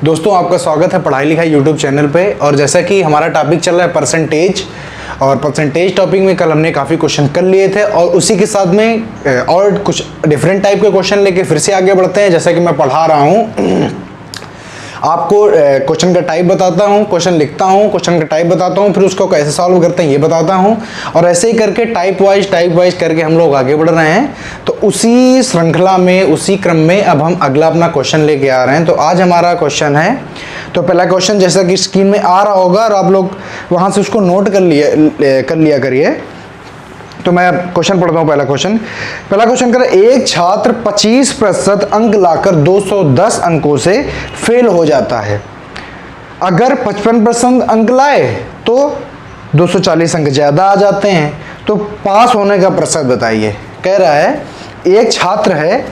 दोस्तों आपका स्वागत है पढ़ाई लिखाई यूट्यूब चैनल पे। और जैसा कि हमारा टॉपिक चल रहा है परसेंटेज, और परसेंटेज टॉपिक में कल हमने काफ़ी क्वेश्चन कर लिए थे और उसी के साथ में और कुछ डिफरेंट टाइप के क्वेश्चन लेके फिर से आगे बढ़ते हैं। जैसा कि मैं पढ़ा रहा हूँ, आपको क्वेश्चन का टाइप बताता हूँ, क्वेश्चन लिखता हूँ, क्वेश्चन का टाइप बताता हूँ, फिर उसको कैसे सॉल्व करते हैं ये बताता हूँ, और ऐसे ही करके टाइप वाइज करके हम लोग आगे बढ़ रहे हैं। तो उसी श्रृंखला में, उसी क्रम में अब हम अगला अपना क्वेश्चन लेके आ रहे हैं। तो आज हमारा क्वेश्चन है, तो पहला क्वेश्चन जैसा कि स्क्रीन में आ रहा होगा और आप लोग वहाँ से उसको नोट कर लिया करिए। तो मैं क्वेश्चन पढ़ता हूँ। पहला क्वेश्चन कर, एक छात्र 25% अंक लाकर 210 अंकों से फेल हो जाता है। अगर 55% अंक लाए तो 240 अंक ज़्यादा आ जाते हैं, तो पास होने का प्रतिशत बताइए। कह रहा है एक छात्र है,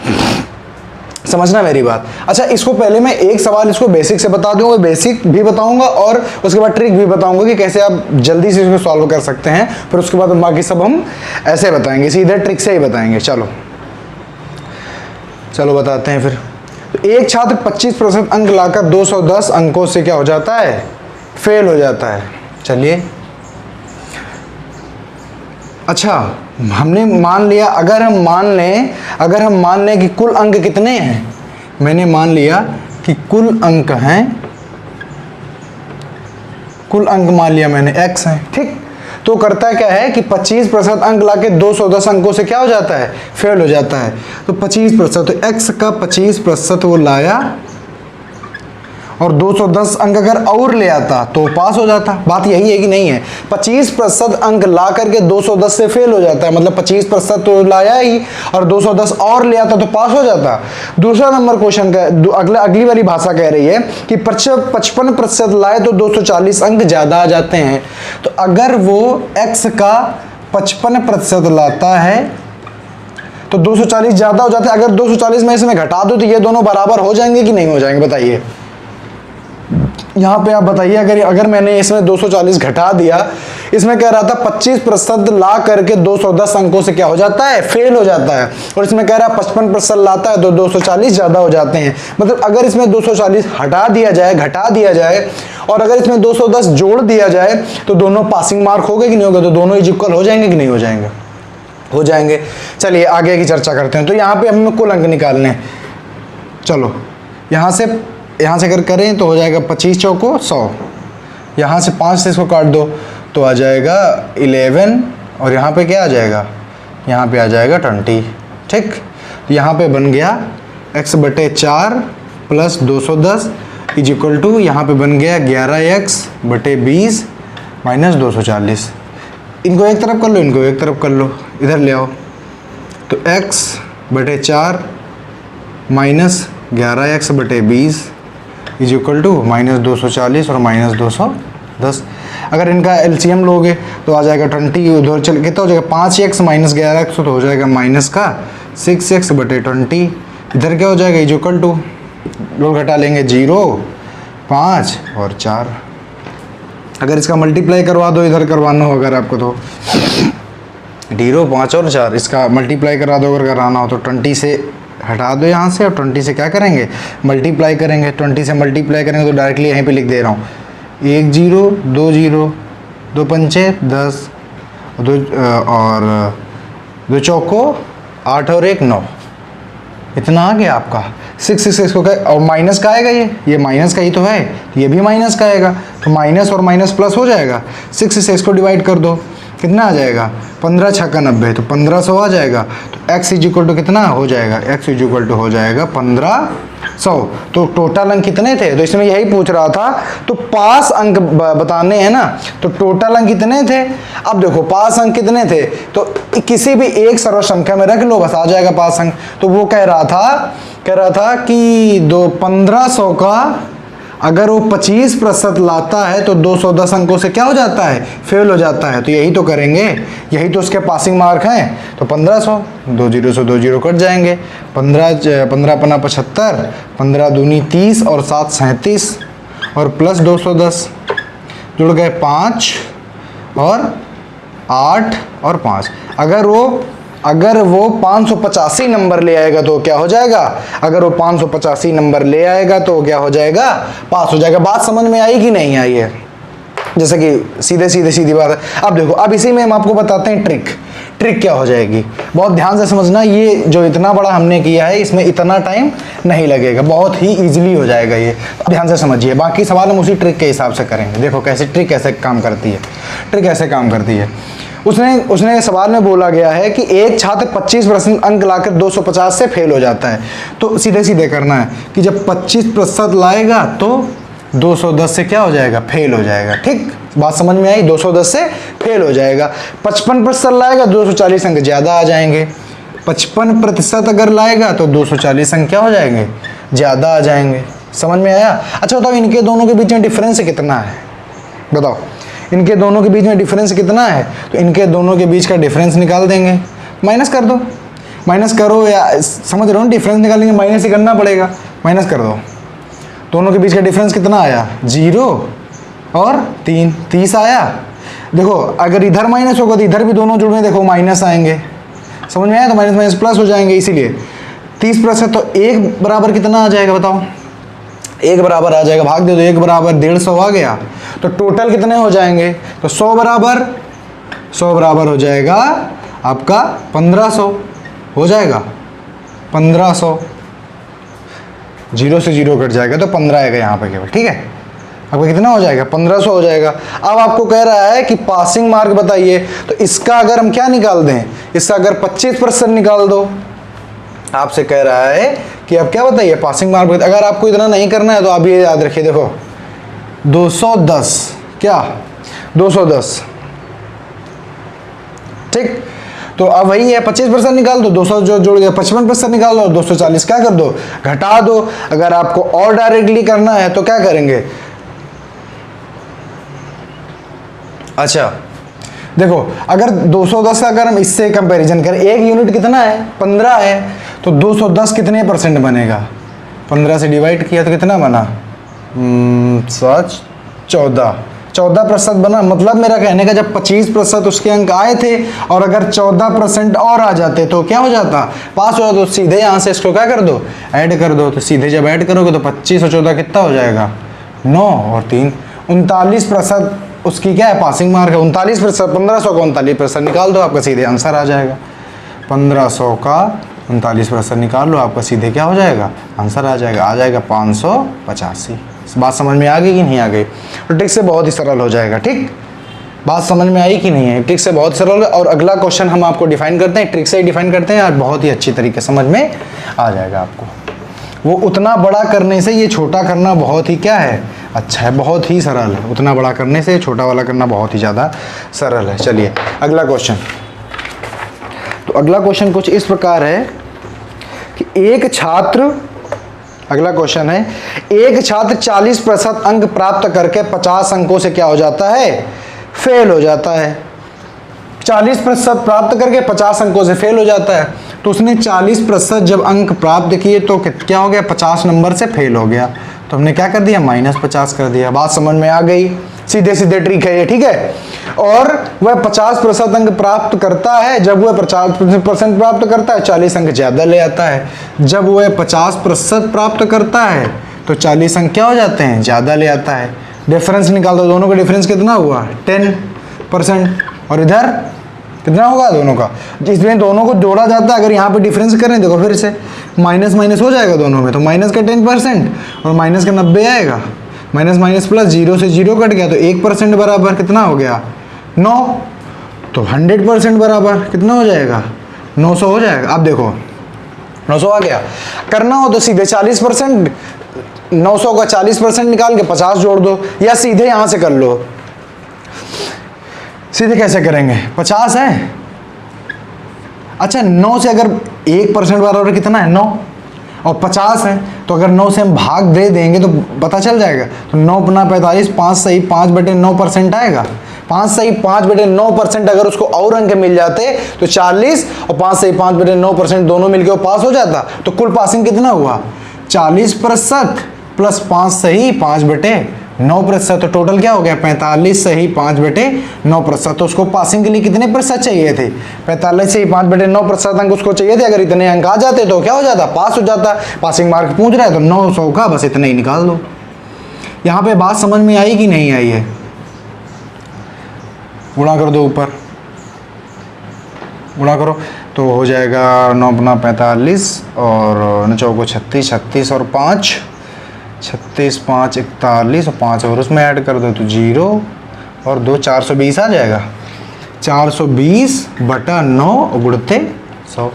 समझना मेरी बात। अच्छा, इसको पहले मैं एक सवाल इसको बेसिक से बता दूंगा, बेसिक भी बताऊंगा और उसके बाद ट्रिक भी बताऊंगा कि कैसे आप जल्दी से इसको सॉल्व कर सकते हैं। फिर उसके बाद बाकी सब हम ऐसे बताएंगे, सीधे ट्रिक से ही बताएंगे। चलो बताते हैं फिर। तो एक छात्र 25% अंक लाकर 210 अंकों से क्या हो जाता है, फेल हो जाता है। चलिए, अच्छा हमने मान लिया, अगर हम मान लें कि कुल अंक कितने हैं, मैंने मान लिया कि कुल अंक मान लिया मैंने x है, ठीक। तो करता क्या है कि 25% अंक लाके 210 अंकों से क्या हो जाता है, फेल हो जाता है। तो 25%, तो x का 25% वो लाया और 210 अंक अगर और ले आता तो पास हो जाता। बात यही है कि नहीं है, 25% अंक ला करके 210 से फेल हो जाता है, मतलब 25% तो लाया ही और 210 और ले आता तो पास हो जाता। दूसरा नंबर क्वेश्चन का अगली वाली भाषा कह रही है कि 55% लाए तो 240 अंक ज़्यादा आ जाते हैं। तो अगर वो x का 55% लाता है तो 240 ज़्यादा हो जाते हैं। अगर 240 में इसमें घटा दो तो ये दोनों बराबर हो जाएंगे कि नहीं हो जाएंगे, बताइए। यहाँ पे आप बताइए, अगर मैंने इसमें 240 घटा दिया, इसमें कह रहा था 25% ला करके 210 अंकों से क्या हो जाता है, फेल हो जाता है, और इसमें कह रहा है 55% लाता है तो 240 ज़्यादा हो जाते हैं। मतलब अगर इसमें 240 घटा दिया जाए और अगर इसमें 210 जोड़ दिया जाए तो दोनों पासिंग मार्क हो गए कि नहीं होगा, तो दोनों इक्वल हो जाएंगे कि नहीं हो जाएंगे, हो जाएंगे। चलिए आगे की चर्चा करते हैं। तो यहाँ पे हमें कुल अंक निकालने हैं। चलो यहाँ से अगर करें तो हो जाएगा 25 चौको 100, यहाँ से 5 से इसको काट दो तो आ जाएगा 11, और यहाँ पे क्या आ जाएगा, यहाँ पे आ जाएगा 20, ठीक। यहाँ पे बन गया x/4 plus 210 is equal to, यहाँ पे बन गया 11x/20 माइनस 240। इनको एक तरफ कर लो, इनको एक तरफ कर लो, इधर ले आओ। तो x/4 minus 11x/20 is equal to minus 240 और माइनस 210। अगर इनका एलसीएम लोगे तो आ जाएगा 20, उधर चल कितना हो जाएगा 5x माइनस 11x, तो हो जाएगा माइनस का 6x/20। इधर क्या हो जाएगा, इज इक्वल टू, लोग घटा लेंगे 0, 5 और 4। अगर इसका मल्टीप्लाई करवा दो, इधर करवाना हो अगर आपको, तो 0, 5 और 4, इसका मल्टीप्लाई करा दो अगर कराना हो तो 20 से हटा दो यहाँ से, और 20 से क्या करेंगे, मल्टीप्लाई करेंगे। 20 से मल्टीप्लाई करेंगे तो डायरेक्टली यहीं पे लिख दे रहा हूँ, 1 0 2 0 2 पंचे 10 और 2 चौको 8 और 1 9, इतना आ गया आपका 6 इसको और माइनस का आएगा, ये माइनस का ही तो है, ये भी माइनस का आएगा, तो माइनस और माइनस प्लस हो जाएगा। 6 से इसको डिवाइड कर दो, कितना आ जाएगा, 15 छक्का 90, तो 1500 आ जाएगा। तो x इज इक्वल टू कितना हो जाएगा, x इज इक्वल टू हो जाएगा 1500। तो टोटल अंक कितने थे, तो इसमें यही पूछ रहा था, तो पास अंक बताने हैं ना, तो टोटल अंक कितने थे। अब देखो पास अंक कितने थे, तो किसी भी एक सर्व संख्या में रख लो, बस आ जाएगा पास अंक। तो वो कह रहा था कि 1500 का अगर वो 25% लाता है तो 210 अंकों से क्या हो जाता है, फेल हो जाता है। तो यही तो करेंगे, यही तो उसके पासिंग मार्क हैं। तो 1500, 2 0 से 2 0 कट जाएंगे, 15 पना 75, 15 दूनी 30 और 7 37 और प्लस 210 जुड़ गए 5 और 8 और 5। अगर वो अगर वो 585 नंबर ले आएगा तो क्या हो जाएगा, अगर वो 585 नंबर ले आएगा तो क्या हो जाएगा, पास हो जाएगा। बात समझ में आई कि नहीं आई है? जैसे कि सीधी बात है। अब देखो, अब इसी में हम आपको बताते हैं ट्रिक क्या हो जाएगी। बहुत ध्यान से समझना, ये जो इतना बड़ा हमने किया है इसमें इतना टाइम नहीं लगेगा, बहुत ही इजीली हो जाएगा ये। ध्यान से समझिए, बाकी सवाल हम उसी ट्रिक के हिसाब से करेंगे। देखो कैसे ट्रिक कैसे काम करती है, ट्रिक कैसे काम करती है। उसने सवाल में बोला गया है कि एक छात्र 25% अंक लाकर 250 से फेल हो जाता है। तो सीधे करना है कि जब 25% लाएगा तो 210 से क्या हो जाएगा, फेल हो जाएगा। ठीक, बात समझ में आई? 210 से फेल हो जाएगा। 55% लाएगा 240 अंक ज़्यादा आ जाएंगे। 55% अगर लाएगा तो 240 अंक क्या हो जाएंगे, ज़्यादा आ जाएंगे। समझ में आया? अच्छा बताओ, इनके दोनों के बीच में डिफरेंस कितना है? बताओ, इनके दोनों के बीच में डिफरेंस कितना है? तो इनके दोनों के बीच का डिफरेंस निकाल देंगे, माइनस कर दो। माइनस करो, या समझ रहे हो, डिफरेंस निकालेंगे माइनस ही करना पड़ेगा। माइनस कर दो, दोनों के बीच का डिफरेंस कितना आया, 0 और 3, 30 आया। देखो अगर इधर माइनस होगा तो इधर भी दोनों जुड़े, देखो माइनस आएंगे। समझ में आया? तो माइनस माइनस प्लस हो जाएंगे, इसीलिए 30% तो 1 बराबर कितना आ जाएगा बताओ, 1 बराबर आ जाएगा, भाग दे दो, 1 बराबर 150 आ गया। तो टोटल कितने हो जाएंगे, तो 100 बराबर हो जाएगा आपका 1500 हो जाएगा, 1500। 0 से 0 कट जाएगा तो 15 आएगा यहाँ पे केवल। ठीक है, आपका कितना हो जाएगा, 1500 हो जाएगा। अब आपको कह रहा है कि पासिंग मार्क बताइए, तो इसका अगर हम क्या निकाल दें, इसका अगर 25% निकाल दो। आपसे कह रहा है कि अब क्या बताइए, पासिंग मार्क। अगर आपको इतना नहीं करना है तो आप ये याद रखिए, देखो 210, क्या 210, ठीक। तो अब वही है, 25% निकाल दो, 200 जो जुड़ गया, 55% निकाल दो, 240 क्या कर दो, घटा दो। अगर आपको और डायरेक्टली करना है तो क्या करेंगे, अच्छा देखो, अगर 210 का अगर हम इससे कंपैरिजन करें, एक यूनिट कितना है, 15 है, तो 210 कितने % बनेगा, 15 से डिवाइड किया तो कितना बना, 14% बना। मतलब मेरा कहने का, जब 25% उसके अंक आए थे और अगर 14% और आ जाते तो क्या हो जाता, पास हो जाता। तो सीधे यहाँ से इसको क्या कर दो, ऐड कर दो। तो सीधे जब ऐड करोगे तो 25 और 14 कितना हो जाएगा, 9 और 3 39% उसकी क्या है, पासिंग मार्क है। 39%, 1500 का 39% निकाल दो, आपका सीधे आंसर आ जाएगा। 1500 का 39% निकाल लो, आपका सीधे क्या हो जाएगा, आंसर आ जाएगा 585। बात समझ में आ गई कि नहीं आ गई? तो ट्रिक से बहुत ही सरल हो जाएगा। ठीक, बात समझ में आई कि नहीं है? ट्रिक से बहुत सरल है। और अगला क्वेश्चन हम आपको डिफाइन करते हैं, ट्रिक से ही डिफाइन करते हैं, और बहुत ही अच्छी तरीके समझ में आ जाएगा आपको। वो उतना बड़ा करने से ये छोटा करना बहुत ही क्या है, अच्छा है, बहुत ही सरल है। उतना बड़ा करने से छोटा वाला करना बहुत ही ज़्यादा सरल है। चलिए अगला क्वेश्चन। तो अगला क्वेश्चन कुछ इस प्रकार है कि एक छात्र, अगला क्वेश्चन है, एक छात्र 40% अंक प्राप्त करके 50 अंकों से क्या हो जाता है, फेल हो जाता है। 40% प्राप्त करके 50 अंकों से फेल हो जाता है। तो उसने 40% जब अंक प्राप्त किए तो क्या हो गया, 50 नंबर से फेल हो गया। तो हमने क्या कर दिया, -50 कर दिया। बात समझ में आ गई? सीधे सीधे ट्रिक है ये, ठीक है। और वह 50% अंक प्राप्त करता है। जब वह 50% प्राप्त करता है 40 अंक ज़्यादा ले आता है। जब वह 50% प्राप्त करता है तो 40 अंक क्या हो जाते हैं, ज़्यादा ले आता है। डिफरेंस निकाल दो, दोनों का डिफरेंस कितना हुआ, 10%। और इधर कितना होगा दोनों का, इसमें दोनों को जोड़ा जाता है। अगर यहाँ पे डिफरेंस करें, देखो फिर से माइनस माइनस हो जाएगा दोनों में, तो माइनस का 10% और माइनस का 90 आएगा। माइनस माइनस प्लस, 0 से 0 कट गया तो 1% बराबर कितना हो गया, 9। तो 100% बराबर कितना हो जाएगा, 900 हो जाएगा। अब देखो 900 आ गया। करना हो तो सीधे 40%, 900 का 40% निकाल के 50 जोड़ दो, या सीधे यहाँ से कर लो। सीधे कैसे करेंगे, 50 है, अच्छा 9 से अगर 1% बराबर कितना है, 9, और 50 है, तो अगर 9 से हम भाग दे देंगे तो पता चल जाएगा। तो 9 × 45, 5 सही 5/9% आएगा। 5 सही 5/9% अगर उसको और अंक मिल जाते तो 40 और 5 सही 5/9% दोनों मिलकर वो पास हो जाता। तो कुल पासिंग कितना हुआ, 40% प्लस 5 सही 9%, तो टोटल क्या हो गया 45 से ही 5/9%। तो उसको पासिंग के लिए कितने प्रतिशत चाहिए थे? 45 से ही 5/9% अंक उसको चाहिए थे। अगर इतने अंक आ जाते तो क्या हो जाता? पास हो जाता। पासिंग मार्क पूछ रहा है तो 900 का बस इतने ही निकाल दो। यहाँ पे बात समझ में आई कि नहीं आई है? गुणा कर दो, ऊपर गुणा करो तो हो जाएगा 9 × 45 और 9 चौको 36, 36 और 5 36, 5 41 और 5 और उसमें ऐड कर दो तो 0 और 2 420 आ जाएगा। 420/9 गुणते 100,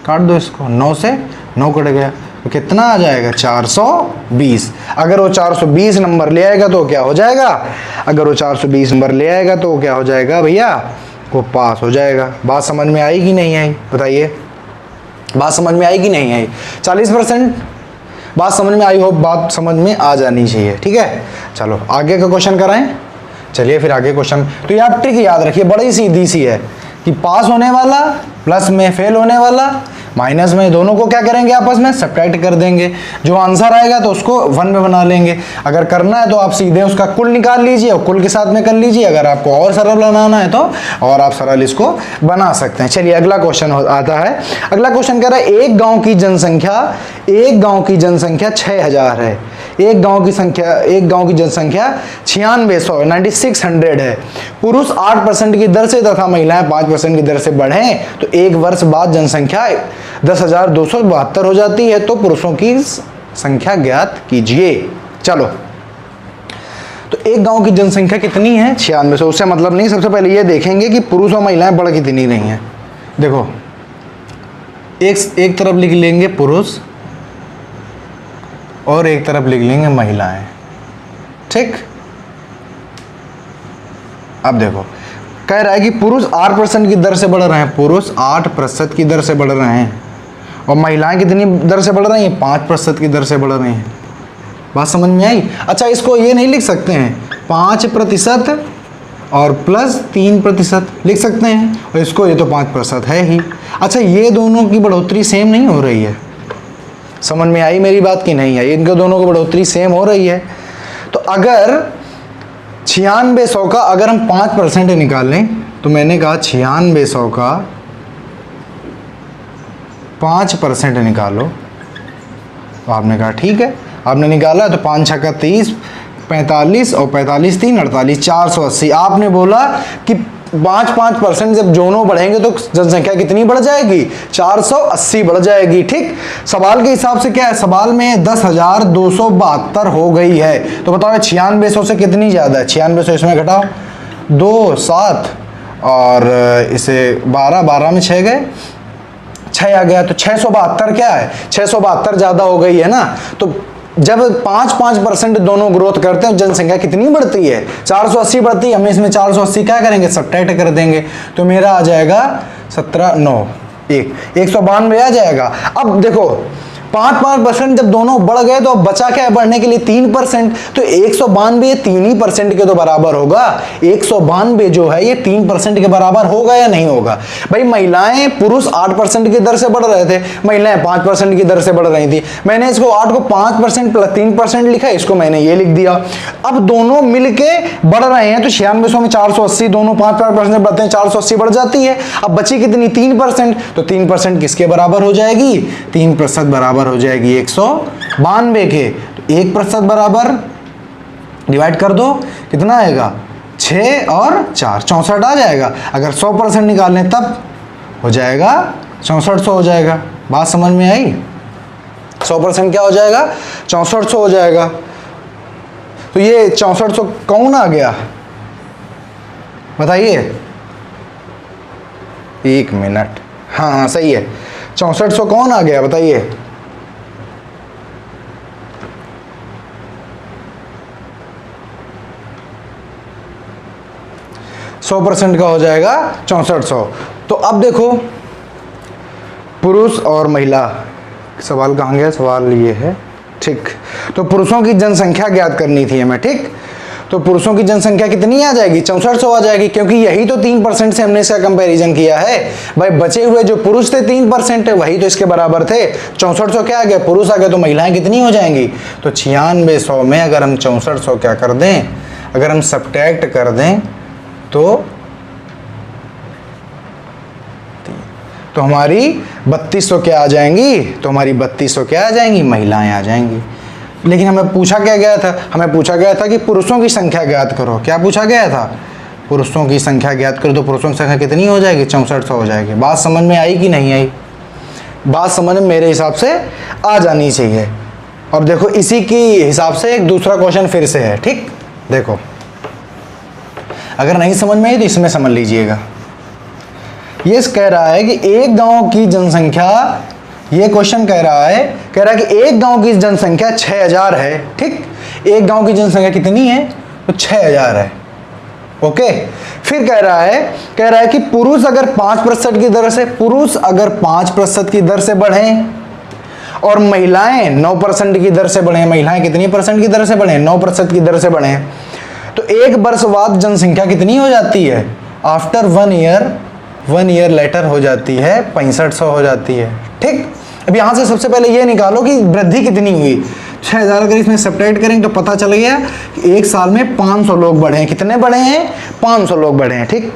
काट दो इसको, 9 से 9 कट गया तो कितना आ जाएगा? 420। अगर वो 420 नंबर ले आएगा तो क्या हो जाएगा? अगर वो 420 नंबर ले आएगा तो क्या हो जाएगा भैया? वो पास हो जाएगा। बात समझ में आई कि नहीं आई? बताइए, बात समझ में आई कि नहीं आई? 40% बात समझ में आई हो, बात समझ में आ जानी चाहिए। ठीक है, चलो आगे का क्वेश्चन कराएं। चलिए फिर आगे क्वेश्चन। तो यार ट्रिक याद रखिए, बड़ी सीधी सी है कि पास होने वाला प्लस में फेल होने वाला माइनस में, दोनों को क्या करेंगे? आपस में सब्ट्रैक्ट कर देंगे। जो आंसर आएगा तो उसको 1 में बना लेंगे। अगर करना है तो आप सीधे उसका कुल निकाल लीजिए और कुल के साथ में कर लीजिए। अगर आपको और सरल बनाना है तो और आप सरल इसको बना सकते हैं। चलिए अगला क्वेश्चन आता है। अगला क्वेश्चन कह रहा है एक गांव की जनसंख्या 6000 है। एक गांव की जनसंख्या 9600 है। पुरुष 8% की दर से तथा महिलाएं 5% की दर से बढ़ें तो एक वर्ष बाद जनसंख्या 10,272 हो जाती है। तो पुरुषों की संख्या ज्ञात कीजिए। चलो, तो एक गांव की जनसंख्या कितनी है? 9600। उससे मतलब नहीं, सबसे पहले ये देखेंगे कि पुरुष और महिलाएं बढ़ कितनी रही हैं। देखो, एक तरफ लिख लेंगे पुरुष और एक तरफ लिख लेंगे महिलाएं। ठीक, अब देखो कह रहा है कि पुरुष 8% की दर से बढ़ रहे हैं। पुरुष 8% की दर से बढ़ रहे हैं और महिलाएं कितनी दर से बढ़ रही हैं? 5% की दर से बढ़ रही हैं। बात समझ में आई? अच्छा, इसको ये नहीं लिख सकते हैं 5% और प्लस 3% लिख सकते हैं, और इसको ये तो 5% है ही। अच्छा, ये दोनों की बढ़ोतरी सेम नहीं हो रही है। समझ में आई मेरी बात की नहीं आई? इनके दोनों की बढ़ोतरी सेम हो रही है। तो अगर 9600 का अगर हम 5% निकालें तो मैंने कहा 9600 का 5% निकालो। तो आपने कहा ठीक है, आपने निकाला तो 5 छक्का 30, 45 और 45 3 48, 480। आपने बोला कि 5% जब दोनों बढ़ेंगे तो जनसंख्या कितनी बढ़ जाएगी? 480 बढ़ जाएगी। ठीक, सवाल के हिसाब से क्या है? सवाल में 10,272 हो गई है। तो बताओ 9600 से कितनी ज़्यादा है? 9600 इसमें घटाओ 2 7 और इसे 12 में 6 गए, 6 आ गया तो 672 क्या है? 672 ज़्यादा हो गई है ना। तो जब 5% दोनों ग्रोथ करते हैं जनसंख्या कितनी बढ़ती है? 480 बढ़ती है। हम इसमें 480 क्या करेंगे? सब्ट्रैक्ट कर देंगे तो मेरा आ जाएगा 17 9 192 आ जाएगा। अब देखो 5% जब दोनों बढ़ गए तो अब बचा क्या है बढ़ने के लिए? 3%। तो 192 3% के तो बराबर होगा। 192 जो है ये 3% के बराबर होगा या नहीं होगा? भाई महिलाएं, पुरुष 8% की दर से बढ़ रहे थे, महिलाएं 5% की दर से बढ़ रही थी। मैंने इसको 8 को 5% प्लस 3% लिखा, इसको मैंने ये लिख दिया। अब दोनों मिलके बढ़ रहे हैं तो 9600 में 480, दोनों 5% बढ़ते हैं, 480 बढ़ जाती है। अब बची कितनी? 3%। तो 3% किसके बराबर हो जाएगी? 3% बराबर हो जाएगी 192 के। तो 1% बराबर डिवाइड कर दो, कितना आएगा? 6 और 4 64 आ जाएगा। अगर 100% निकाल लें तब हो जाएगा 6400 हो जाएगा। बात समझ में आई? 100% क्या हो जाएगा? 6400 हो जाएगा। तो ये 6400 कौन आ गया बताइए? 1 मिनट। हाँ सही है, 6400 कौन आ गया बताइए? सौ % का हो जाएगा 6400। तो अब देखो पुरुष और महिला, सवाल कहाँ गया? सवाल ये है। ठीक, तो पुरुषों की जनसंख्या ज्ञात करनी थी हमें। ठीक, तो पुरुषों की जनसंख्या कितनी आ जाएगी, 6400 आ जाएगी, क्योंकि यही तो 3% से हमने इसका कंपैरिजन किया है भाई। बचे हुए जो पुरुष थे 3% वही तो इसके बराबर थे। 6400 क्या आ गया, पुरुष आ गए, तो महिलाएं कितनी हो जाएंगी, तो 9600 में अगर हम 6400 क्या कर दें, अगर हम सब्ट्रैक्ट कर दें तो हमारी 3200 क्या आ जाएंगी, तो हमारी 3200 क्या आ जाएंगी, महिलाएं आ जाएंगी। लेकिन हमें पूछा क्या गया था, हमें पूछा गया था कि पुरुषों की संख्या ज्ञात करो। क्या पूछा गया था, पुरुषों की संख्या ज्ञात करो, तो पुरुषों की संख्या कितनी हो जाएगी, 6400 हो जाएगी। बात समझ में आई कि नहीं आई, बात समझ में मेरे हिसाब से आ जानी चाहिए। और देखो इसी की हिसाब से एक दूसरा क्वेश्चन फिर से है, ठीक। देखो अगर नहीं समझ में आई तो इसमें समझ लीजिएगा। ये कह रहा है कि एक गांव की जनसंख्या, ये क्वेश्चन कह रहा है कि एक गांव की जनसंख्या 6000 है, ठीक। एक गांव की जनसंख्या कितनी है, तो 6000 है, ओके। फिर कह रहा है कि पुरुष अगर 5% की दर से, पुरुष अगर 5% की दर से बढ़ें और महिलाएं 9% की दर से बढ़ें, महिलाएं कितनी परसेंट की दर से बढ़ें, 9% की दर से बढ़ें, तो एक वर्ष बाद जनसंख्या कितनी हो जाती है, आफ्टर 1 ईयर लेटर हो जाती है 6500 हो जाती है, ठीक। अब यहां से सबसे पहले ये निकालो कि वृद्धि कितनी हुई। 6000 अगर इसमें सेपरेट करेंगे तो पता चल गया कि एक साल में 500 लोग बढ़े हैं। कितने बढ़े हैं, 500 लोग बढ़े हैं, ठीक।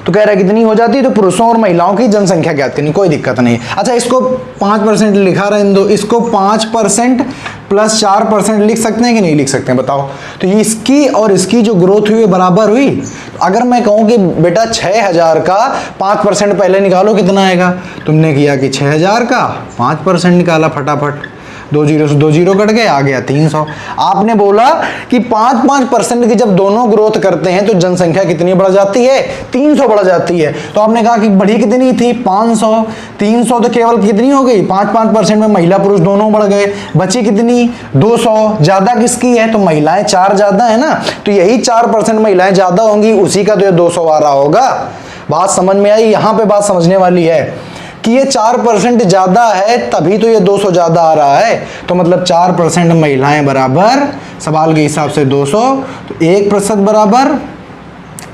तो कह रहा है कितनी हो जाती है, तो पुरुषों और महिलाओं की जनसंख्या ज्ञात करनी, कोई दिक्कत नहीं। अच्छा इसको 5% लिखा रहने दो, इसको 5% प्लस 4% लिख सकते हैं कि नहीं लिख सकते हैं, बताओ। तो इसकी और इसकी जो ग्रोथ हुई बराबर हुई। अगर मैं कहूँ कि बेटा 6000 का 5% पहले निकालो, कितना आएगा, तुमने किया कि 6000 का 5% निकाला, फटाफट 2 जीरो से 2 जीरो कट गए, आ गया 300। आपने बोला कि 5% की जब दोनों ग्रोथ करते हैं तो जनसंख्या कितनी बढ़ जाती है, 300 बढ़ जाती है। तो आपने कहा कि बढ़ी कितनी थी, 500, 300 तो केवल कितनी हो गई, 5% में महिला पुरुष दोनों बढ़ गए, बची कितनी 200। ज्यादा किसकी है, तो महिलाएं 4 ज्यादा है ना, तो यही 4% महिलाएं ज्यादा होंगी, उसी का तो ये 200 आ रहा होगा। बात समझ में आई, यहां पे बात समझने वाली है कि ये 4% ज्यादा है तभी तो ये 200 ज्यादा आ रहा है। तो मतलब 4% महिलाएं बराबर, सवाल के हिसाब से 200, तो 1% बराबर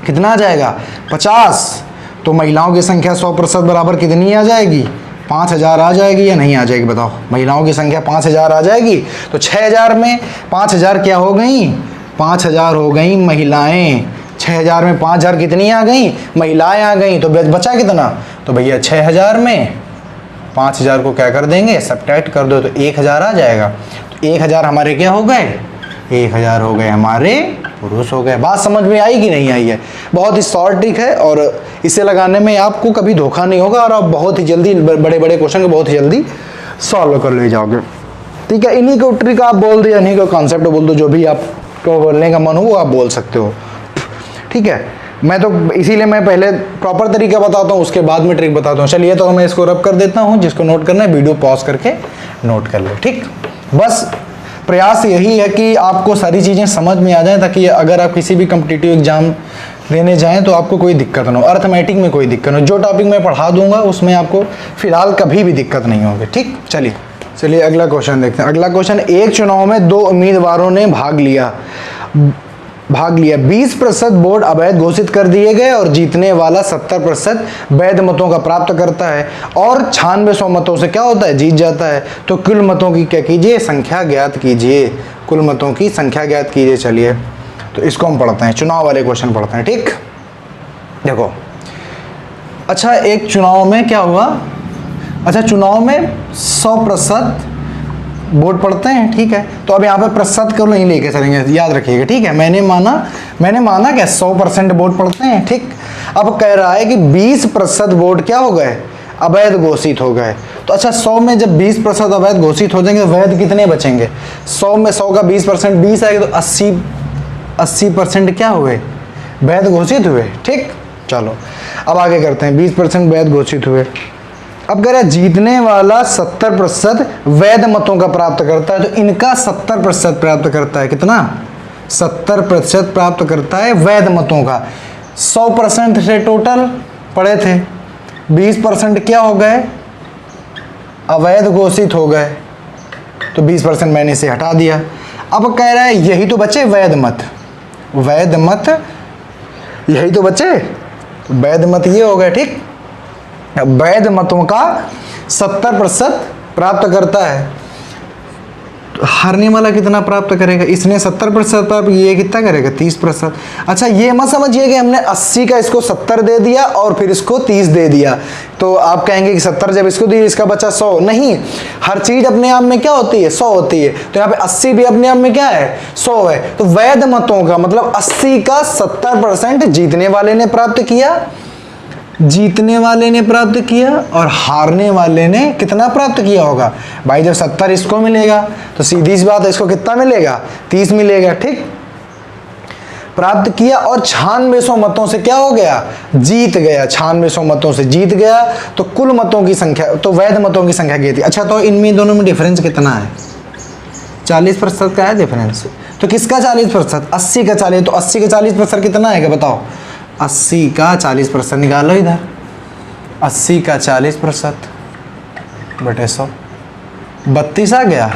कितना आ जाएगा, 50। तो महिलाओं की संख्या 100% बराबर कितनी आ जाएगी, 5000 आ जाएगी या नहीं आ जाएगी, बताओ। महिलाओं की संख्या 5000 आ जाएगी, तो 6000 में 5000 क्या हो गई, 5000 हो गई महिलाएं। 6000 में 5000 कितनी आ गई, महिलाएं आ गई, तो बचा कितना, तो भैया 6000 में 5000 को क्या कर देंगे, सब्ट्रैक्ट कर दो, तो 1000 आ जाएगा। तो 1000 हमारे क्या हो गए, 1000 हो गए हमारे पुरुष हो गए। बात समझ में आई कि नहीं आई है, बहुत ही शॉर्ट ट्रिक है और इसे लगाने में आपको कभी धोखा नहीं होगा और आप बहुत ही जल्दी बड़े बड़े क्वेश्चन को बहुत ही जल्दी सॉल्व कर ले जाओगे, ठीक है। इन्हीं को ट्रिक आप बोल दो, इन्हीं को कॉन्सेप्ट बोल दो, जो भी आपको बोलने का मन हो वो आप बोल सकते हो, ठीक है। मैं तो इसीलिए मैं पहले प्रॉपर तरीका बताता हूँ, उसके बाद में ट्रिक बताता हूँ। चलिए तो मैं इसको रब कर देता हूँ, जिसको नोट करना है वीडियो पॉज करके नोट कर लो, ठीक। बस प्रयास यही है कि आपको सारी चीज़ें समझ में आ जाएं, ताकि अगर आप किसी भी कॉम्पिटिटिव एग्जाम देने जाएं तो आपको कोई दिक्कत ना हो, अर्थमेटिक में कोई दिक्कत ना हो। जो टॉपिक मैं पढ़ा दूंगा उसमें आपको फिलहाल कभी भी दिक्कत नहीं होगी, ठीक। चलिए अगला क्वेश्चन देखते हैं। अगला क्वेश्चन, एक चुनाव में 2 उम्मीदवारों ने भाग लिया, 20% वोट अवैध घोषित कर दिए गए और जीतने वाला 70% वैध मतों का प्राप्त करता है और 9600 मतों से क्या होता है, जीत जाता है। तो कुल मतों की क्या कीजिए, संख्या ज्ञात कीजिए, कुल मतों की संख्या ज्ञात कीजिए। चलिए तो इसको हम पढ़ते हैं, चुनाव वाले क्वेश्चन पढ़ते हैं, ठीक। देखो अच्छा, एक चुनाव में क्या हुआ, अच्छा चुनाव में 100% वोट पड़ते हैं, ठीक है। तो अब यहाँ पे प्रतिशत को नहीं लेके चलेंगे, याद रखिएगा, ठीक है। मैंने माना क्या 100% वोट पड़ते हैं, ठीक। अब कह रहा है कि 20% वोट क्या हो गए, अवैध घोषित हो गए। तो अच्छा 100 में जब 20% अवैध घोषित हो जाएंगे, वैध कितने बचेंगे, 100 में 100 का 20%, 20 आएगा, तो 80% क्या हुए, वैध घोषित हुए, ठीक। चलो अब आगे करते हैं, 20% वैध घोषित हुए। अब कह रहा है जीतने वाला 70% वैध मतों का प्राप्त करता है, तो इनका 70% प्राप्त करता है, कितना, 70% प्राप्त करता है वैध मतों का। 100% से टोटल पड़े थे, 20% क्या हो गए, अवैध घोषित हो गए, तो 20% मैंने इसे हटा दिया। अब कह रहा है यही तो बचे वैध मत, वैध मत यही तो बचे, वैध मत ये हो गया, ठीक। वैध मतों का 70% प्राप्त करता है, हारने वाला कितना प्राप्त करेगा? इसने 70% प्राप्त, ये कितना करेगा? 30%। अच्छा ये मत समझिए कि हमने 80 का इसको 70 दे दिया और फिर इसको 30 दे दिया, तो आप कहेंगे कि 70 जब इसको दी इसका बचा 100। नहीं, हर चीज अपने आप में क्या होती है? 100 होती है। तो यहाँ पे 80 भी अपने आप में क्या है? 100 है। तो वैध मतों का मतलब 80 का 70% जीतने वाले ने प्राप्त किया, जीतने वाले ने प्राप्त किया, और हारने वाले ने कितना प्राप्त किया होगा? भाई जब 70 इसको मिलेगा तो सीधी सी बात है इसको कितना मिलेगा? 30 मिलेगा, ठीक। प्राप्त किया और 9600 मतों से क्या हो गया? जीत गया। 9600 मतों से जीत गया, तो कुल मतों की संख्या, तो वैध मतों की संख्या क्या थी? अच्छा तो इनमें दोनों में डिफरेंस कितना है? 40% का है डिफरेंस। तो किसका 40%? 80 का 40। तो 80 का 40% कितना आएगा बताओ? 80 का 40% निकालो इधर। 80 का 40% बटे 100, 32 आ गया।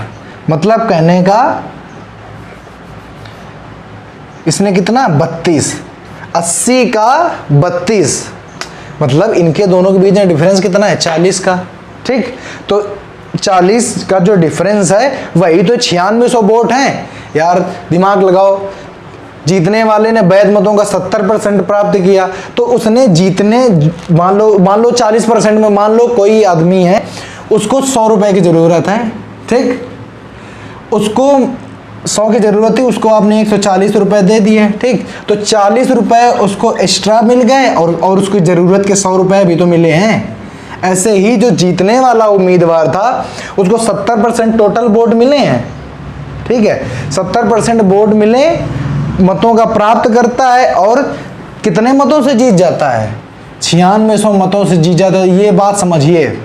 मतलब कहने का इसने कितना? 32। 80 का 32, मतलब इनके दोनों के बीच में डिफरेंस कितना है? 40 का, ठीक। तो 40 का जो डिफरेंस है वही तो 9600 वोट हैं यार, दिमाग लगाओ। जीतने वाले ने वैध मतों का 70% प्राप्त किया, तो उसने जीतने, मान लो 40% में मान लो कोई आदमी है, उसको 100 रुपए की जरूरत है, ठीक। उसको 100 की जरूरत थी, उसको आपने 140 रुपए दे दिए, ठीक। तो 40 रुपए उसको एक्स्ट्रा मिल गए और उसकी जरूरत के 100 रुपए भी तो मिले हैं। ऐसे ही जो जीतने वाला उम्मीदवार था उसको 70% टोटल वोट मिले हैं, ठीक है। 70% वोट मिले, मतों का प्राप्त करता है, और कितने मतों से जीत जाता है? 9600 मतों से जीत जाता है। ये बात समझिए,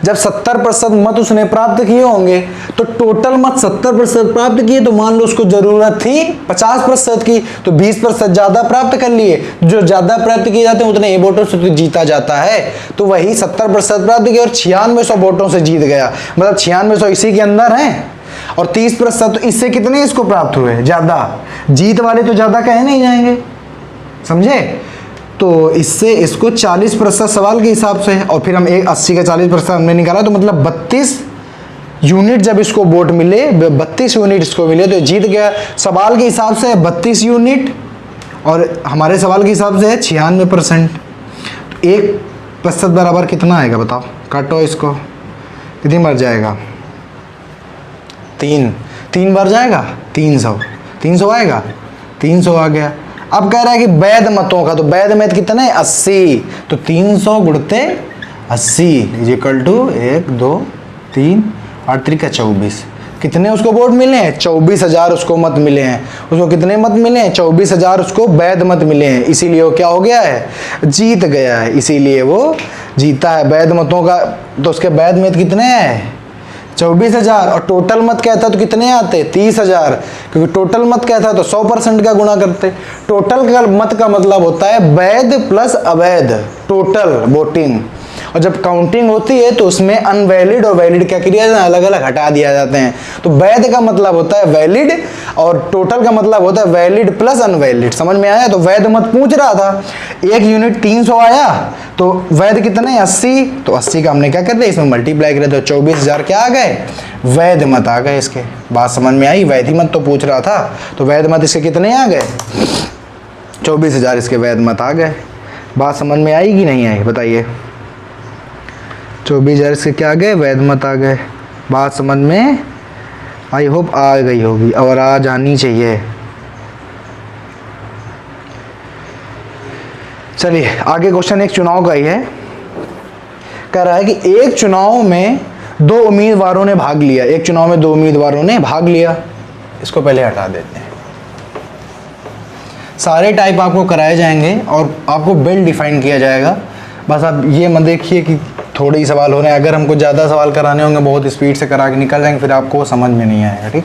जब 70% मत उसने प्राप्त किए होंगे तो टोटल मत 70% प्राप्त किए, तो मान लो उसको जरूरत थी 50% की, तो 20% ज्यादा प्राप्त कर लिए। जो ज्यादा प्राप्त किए जाते हैं उतने ही वोटों से तो जीता जाता है। तो वही 70% प्राप्त किया और 9600 वोटों से जीत गया, मतलब 9600 इसी के अंदर हैं, और 30% तो इससे कितने इसको प्राप्त हुए? ज्यादा। जीत वाले तो ज्यादा कहे नहीं जाएंगे, समझे। तो इससे इसको 40% सवाल के हिसाब से है, और फिर हम 80 का 40% हमने निकाला, तो मतलब 32 यूनिट जब इसको वोट मिले, 32 यूनिट इसको मिले तो जीत गया। सवाल के हिसाब से 32 यूनिट और हमारे सवाल के हिसाब से है 96%। 1% बराबर कितना आएगा बताओ? काटो इसको, कितनी बार जाएगा? 3 बार जाएगा, 300 आएगा, 300 आ गया। अब कह रहा है कि वैध मतों का, तो वैध मत कितने? 80। तो 300 गुणते 80 इक्वल टू 1 2 3 8 3 का 24। कितने उसको वोट मिले हैं? 24,000 उसको मत मिले हैं। उसको कितने मत मिले हैं? 24,000 उसको वैध मत मिले हैं, इसीलिए वो क्या हो गया है? जीत गया है, इसीलिए वो जीता है। वैध मतों का तो उसके वैध मत कितने हैं? 24,000। और टोटल मत कहता तो कितने आते? 30,000, क्योंकि टोटल मत कहता तो 100% का गुणा करते। टोटल का मत का मतलब होता है वैध प्लस अवैध, टोटल वोटिंग। और जब काउंटिंग होती है तो उसमें अनवैलिड और वैलिड क्या किया जाता है? अलग अलग हटा दिया जाते हैं। तो वैध का मतलब होता है वैलिड और टोटल का मतलब होता है वैलिड प्लस अनवैलिड। समझ में आया? तो वैध मत पूछ रहा था, 1 यूनिट 300 आया, तो वैध कितने? 80। तो 80 का हमने क्या कर दिया? इसमें मल्टीप्लाई कर दिया, तो 24,000 क्या आ गए? वैध मत आ गए इसके। बात समझ में आई? वैध मत तो पूछ रहा था, तो वैध मत इसके कितने आ गए? 24,000 इसके वैध मत आ गए। बात समझ में आई कि नहीं आई बताइए? 24,000 इसके क्या आ गए? वैध मत आ गए। बात समझ में आई होप आ गई होगी और आ जानी चाहिए। चलिए आगे क्वेश्चन एक चुनाव का ही है। कह रहा है कि एक चुनाव में 2 उम्मीदवारों ने भाग लिया, एक चुनाव में 2 उम्मीदवारों ने भाग लिया। इसको पहले हटा देते हैं। सारे टाइप आपको कराए जाएंगे और आपको वेल डिफाइन किया जाएगा। बस आप ये मत देखिए कि थोड़े ही सवाल हो रहे हैं। अगर हमको ज़्यादा सवाल कराने होंगे बहुत स्पीड से करा के निकल जाएंगे, फिर आपको समझ में नहीं आएगा, ठीक।